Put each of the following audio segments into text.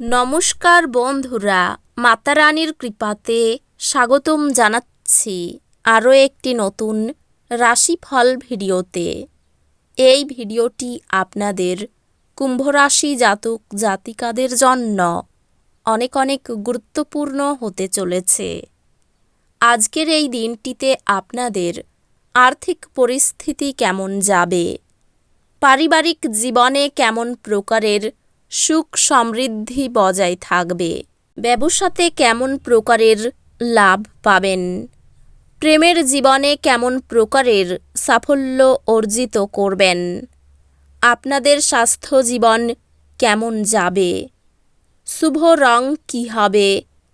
নমস্কার বন্ধুরা, মাতারানীর কৃপাতে স্বাগতম জানাচ্ছি আরও একটি নতুন রাশিফল ভিডিওতে। এই ভিডিওটি আপনাদের কুম্ভ রাশি জাতক জাতিকাদের জন্য অনেক অনেক গুরুত্বপূর্ণ হতে চলেছে। আজকের এই দিনটিতে আপনাদের আর্থিক পরিস্থিতি কেমন যাবে, পারিবারিক জীবনে কেমন প্রকারের সুখ সমৃদ্ধি বজায় থাকবে, ব্যবসাতে কেমন প্রকারের লাভ পাবেন, প্রেমের জীবনে কেমন প্রকারের সাফল্য অর্জিত করবেন, আপনাদের স্বাস্থ্য জীবন কেমন যাবে, শুভ রং কী হবে,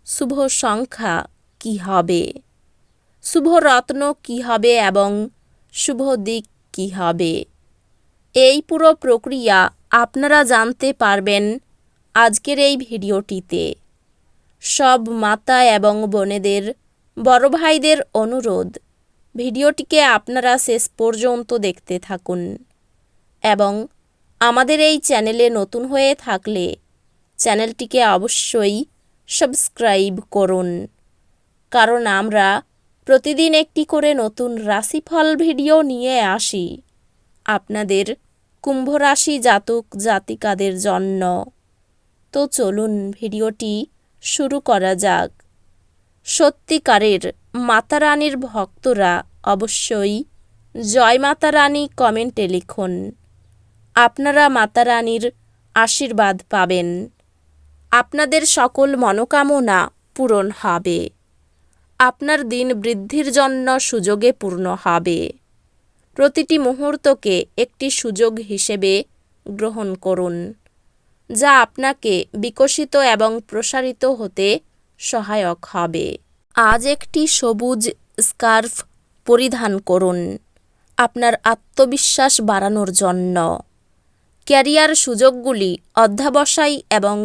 শুভ সংখ্যা কী হবে, শুভ রত্ন কী হবে এবং শুভ দিক কী হবে, এই পুরো প্রক্রিয়া আপনারা জানতে পারবেন আজকের এই ভিডিওটিতে। সব মাতা এবং বোনেদের, বড় ভাইদের অনুরোধ, ভিডিওটিকে আপনারা শেষ পর্যন্ত দেখতে থাকুন এবং আমাদের এই চ্যানেলে নতুন হয়ে থাকলে চ্যানেলটিকে অবশ্যই সাবস্ক্রাইব করুন, কারণ আমরা প্রতিদিন একটি করে নতুন রাশিফল ভিডিও নিয়ে আসি আপনাদের কুম্ভ রাশি জাতক জাতিকাদের জন্য। তো চলুন ভিডিওটি শুরু করা যাক। সত্যিকারের মাতারানীর ভক্তরা অবশ্যই জয় মাতারানী কমেন্টে লিখুন। আপনারা মাতারানীর আশীর্বাদ পাবেন, আপনাদের সকল মনোকামনা পূরণ হবে, আপনার দিন বৃদ্ধির জন্য সুযোগে পূর্ণ হবে। প্রতিটি মুহূর্তকে একটি সুযোগ হিসেবে গ্রহণ করুন, যা আপনাকে বিকশিত এবং প্রসারিত হতে সহায়ক হবে। আজ একটি সবুজ স্কার্ফ পরিধান করুন আপনার আত্মবিশ্বাস বাড়ানোর জন্য। ক্যারিয়ার সুযোগগুলি অধ্যবসায় এবং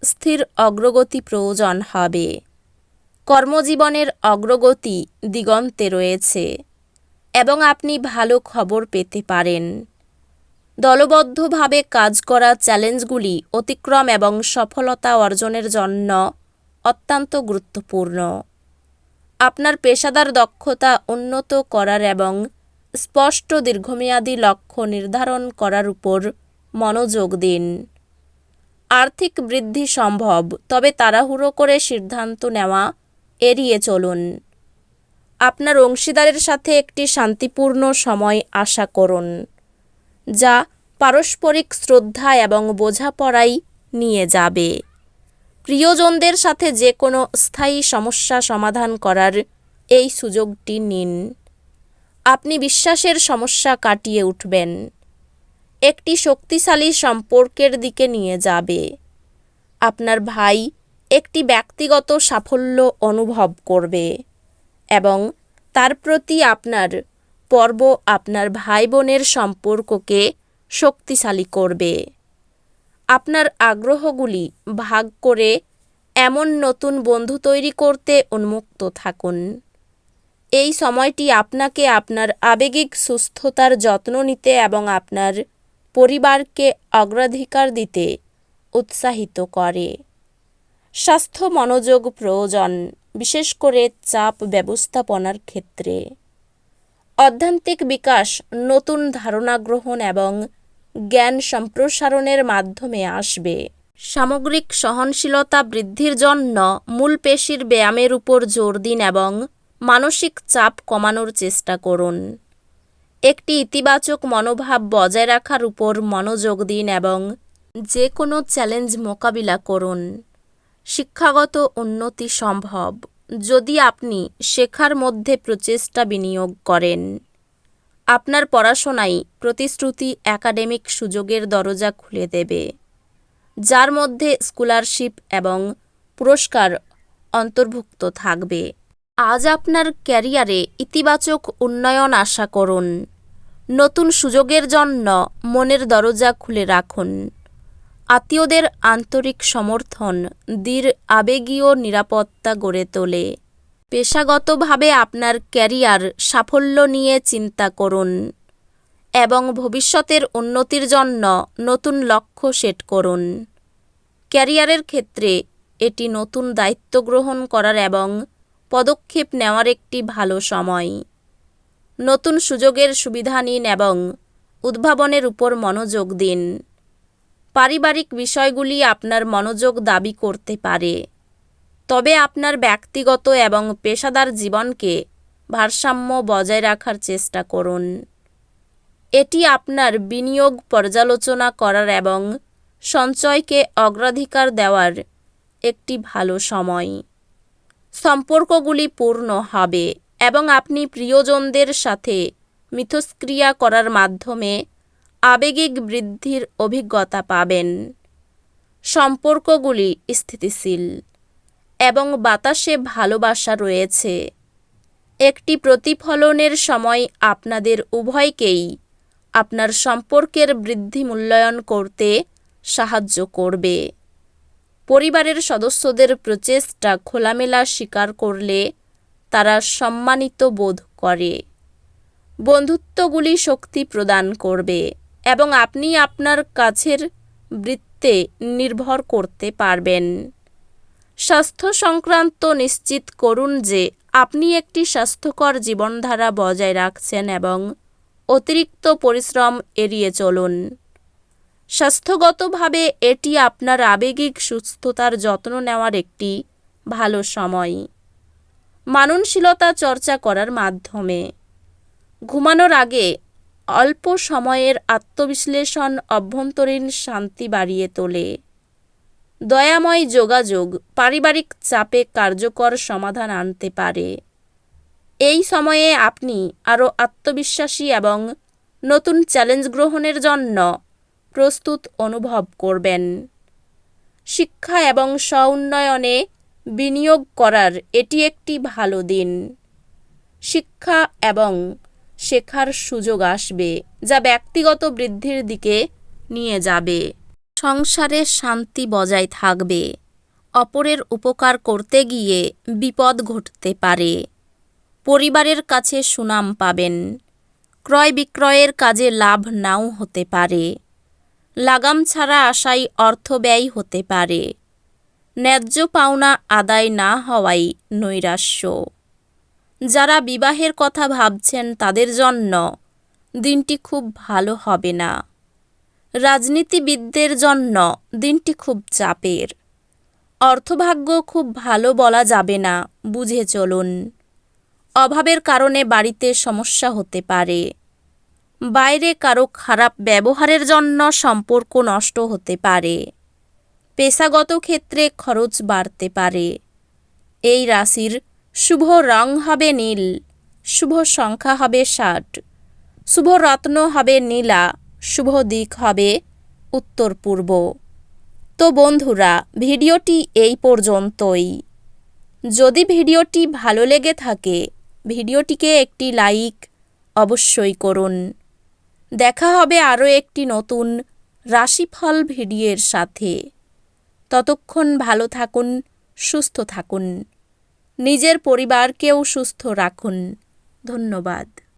স্থির অগ্রগতি প্রয়োজন হবে। কর্মজীবনের অগ্রগতি দিগন্তে রয়েছে এবং আপনি ভালো খবর পেতে পারেন। দলবদ্ধভাবে কাজ করা চ্যালেঞ্জগুলি অতিক্রম এবং সফলতা অর্জনের জন্য অত্যন্ত গুরুত্বপূর্ণ। আপনার পেশাদার দক্ষতা উন্নত করার এবং স্পষ্ট দীর্ঘমেয়াদী লক্ষ্য নির্ধারণ করার উপর মনোযোগ দিন। আর্থিক বৃদ্ধি সম্ভব, তবে তাড়াহুড়ো করে সিদ্ধান্ত নেওয়া এড়িয়ে চলুন। আপনার অংশীদারের সাথে একটি শান্তিপূর্ণ সময় আশা করুন, যা পারস্পরিক শ্রদ্ধা এবং বোঝাপড়ায় নিয়ে যাবে। প্রিয়জনদের সাথে যে কোনো স্থায়ী সমস্যা সমাধান করার এই সুযোগটি নিন। আপনি বিশ্বাসের সমস্যা কাটিয়ে উঠবেন, একটি শক্তিশালী সম্পর্কের দিকে নিয়ে যাবে। আপনার ভাই একটি ব্যক্তিগত সাফল্য অনুভব করবে এবং তার প্রতি আপনার পর্ব আপনার ভাই বোনের সম্পর্ককে শক্তিশালী করবে। আপনার আগ্রহগুলি ভাগ করে এমন নতুন বন্ধু তৈরি করতে উন্মুক্ত থাকুন। এই সময়টি আপনাকে আপনার আবেগিক সুস্থতার যত্ন নিতে এবং আপনার পরিবারকে অগ্রাধিকার দিতে উৎসাহিত করে। স্বাস্থ্য মনোযোগ প্রয়োজন, বিশেষ করে চাপ ব্যবস্থাপনার ক্ষেত্রে। অধ্যাত্মিক বিকাশ নতুন ধারণা গ্রহণ এবং জ্ঞান সম্প্রসারণের মাধ্যমে আসবে। সামগ্রিক সহনশীলতা বৃদ্ধির জন্য মূল পেশির ব্যায়ামের উপর জোর দিন এবং মানসিক চাপ কমানোর চেষ্টা করুন। একটি ইতিবাচক মনোভাব বজায় রাখার উপর মনোযোগ দিন এবং যে কোনো চ্যালেঞ্জ মোকাবিলা করুন। শিক্ষাগত উন্নতি সম্ভব, যদি আপনি শেখার মধ্যে প্রচেষ্টা বিনিয়োগ করেন। আপনার পড়াশোনায় প্রতিশ্রুতি একাডেমিক সুযোগের দরজা খুলে দেবে, যার মধ্যে স্কলারশিপ এবং পুরস্কার অন্তর্ভুক্ত থাকবে। আজ আপনার ক্যারিয়ারে ইতিবাচক উন্নয়ন আশা করুন। নতুন সুযোগের জন্য মনের দরজা খুলে রাখুন। আত্মীয়দের আন্তরিক সমর্থন দৃঢ় আবেগীয় নিরাপত্তা গড়ে তোলে। পেশাগতভাবে আপনার ক্যারিয়ার সাফল্য নিয়ে চিন্তা করুন এবং ভবিষ্যতের উন্নতির জন্য নতুন লক্ষ্য সেট করুন। ক্যারিয়ারের ক্ষেত্রে এটি নতুন দায়িত্ব গ্রহণ করার এবং পদক্ষেপ নেওয়ার একটি ভালো সময়। নতুন সুযোগের সুবিধা নিন এবং উদ্ভাবনের উপর মনোযোগ দিন। পারিবারিক বিষয়গুলি আপনার মনোযোগ দাবি করতে পারে, তবে আপনার ব্যক্তিগত এবং পেশাদার জীবনকে ভারসাম্য বজায় রাখার চেষ্টা করুন। এটি আপনার বিনিয়োগ পর্যালোচনা করার এবং সঞ্চয়কে অগ্রাধিকার দেওয়ার একটি ভালো সময়। সম্পর্কগুলি পূর্ণ হবে এবং আপনি প্রিয়জনদের সাথে মিথস্ক্রিয়া করার মাধ্যমে আবেগিক বৃদ্ধির অভিজ্ঞতা পাবেন। সম্পর্কগুলি স্থিতিশীল এবং বাতাসে ভালোবাসা রয়েছে। একটি প্রতিফলনের সময় আপনাদের উভয়কেই আপনার সম্পর্কের বৃদ্ধি মূল্যায়ন করতে সাহায্য করবে। পরিবারের সদস্যদের প্রচেষ্টা খোলামেলা স্বীকার করলে তারা সম্মানিত বোধ করে। বন্ধুত্বগুলি শক্তি প্রদান করবে এবং আপনি আপনার কাছের বৃত্তে নির্ভর করতে পারবেন। স্বাস্থ্য সংক্রান্ত নিশ্চিত করুন যে আপনি একটি স্বাস্থ্যকর জীবনধারা বজায় রাখছেন এবং অতিরিক্ত পরিশ্রম এড়িয়ে চলুন। স্বাস্থ্যগতভাবে এটি আপনার আবেগিক সুস্থতার যত্ন নেওয়ার একটি ভালো সময়। মাননশীলতা চর্চা করার মাধ্যমে ঘুমানোর আগে অল্প সময়ের আত্মবিশ্লেষণ অভ্যন্তরীণ শান্তি বাড়িয়ে তোলে। দয়াময় যোগাযোগ পারিবারিক চাপে কার্যকর সমাধান আনতে পারে। এই সময়ে আপনি আরও আত্মবিশ্বাসী এবং নতুন চ্যালেঞ্জ গ্রহণের জন্য প্রস্তুত অনুভব করবেন। শিক্ষা এবং স্ব-উন্নয়নে বিনিয়োগ করার এটি একটি ভালো দিন। শিক্ষা এবং শেখার সুযোগ আসবে যা ব্যক্তিগত বৃদ্ধির দিকে নিয়ে যাবে। সংসারে শান্তি বজায় থাকবে। অপরের উপকার করতে গিয়ে বিপদ ঘটতে পারে। পরিবারের কাছে সুনাম পাবেন। ক্রয় বিক্রয়ের কাজে লাভ নাও হতে পারে। লাগাম ছাড়া আশায় অর্থ ব্যয় হতে পারে। ন্যায্য পাওনা আদায় না হওয়াই নৈরাশ্য। যারা বিবাহের কথা ভাবছেন তাদের জন্য দিনটি খুব ভালো হবে না। রাজনীতিবিদদের জন্য দিনটি খুব চাপের। অর্থভাগ্য খুব ভালো বলা যাবে না, বুঝে চলুন। অভাবের কারণে বাড়িতে সমস্যা হতে পারে। বাইরে কারো খারাপ ব্যবহারের জন্য সম্পর্ক নষ্ট হতে পারে। পেশাগত ক্ষেত্রে খরচ বাড়তে পারে। এই রাশির শুভ রং হবে নীল, শুভ সংখ্যা হবে 60, শুভ রত্ন হবে নীলা, শুভ দিক হবে উত্তর পূর্ব। তো বন্ধুরা, ভিডিওটি এই পর্যন্তই। যদি ভিডিওটি ভালো লেগে থাকে ভিডিওটিকে একটি লাইক অবশ্যই করুন। দেখা হবে আরও একটি নতুন রাশিফল ভিডিওর সাথে। ততক্ষণ ভালো থাকুন, সুস্থ থাকুন, নিজের পরিবারকেও সুস্থ রাখুন। ধন্যবাদ।